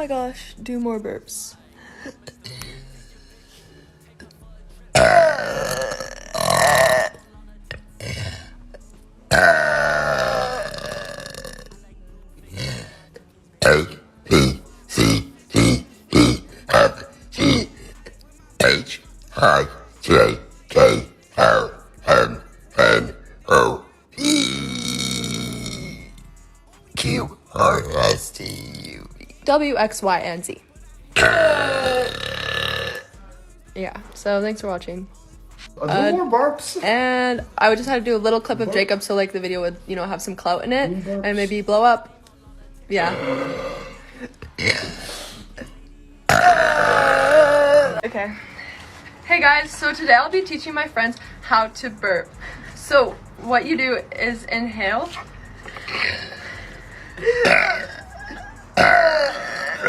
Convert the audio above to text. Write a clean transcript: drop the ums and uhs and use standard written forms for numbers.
my gosh, do more burps. A, B, C, D, E, F, G, H, I, J, K, L, M, N, O, P, Q, R, S, T, U, V. W, X, Y, and Z. Yeah, so thanks for watching. No more barps. And I would just have to do a little clip of Jacob so like the video would, you know, have some clout in it and maybe blow up. Yeah. Okay. Hey guys, so today I'll be teaching my friends how to burp. So what you do is inhale.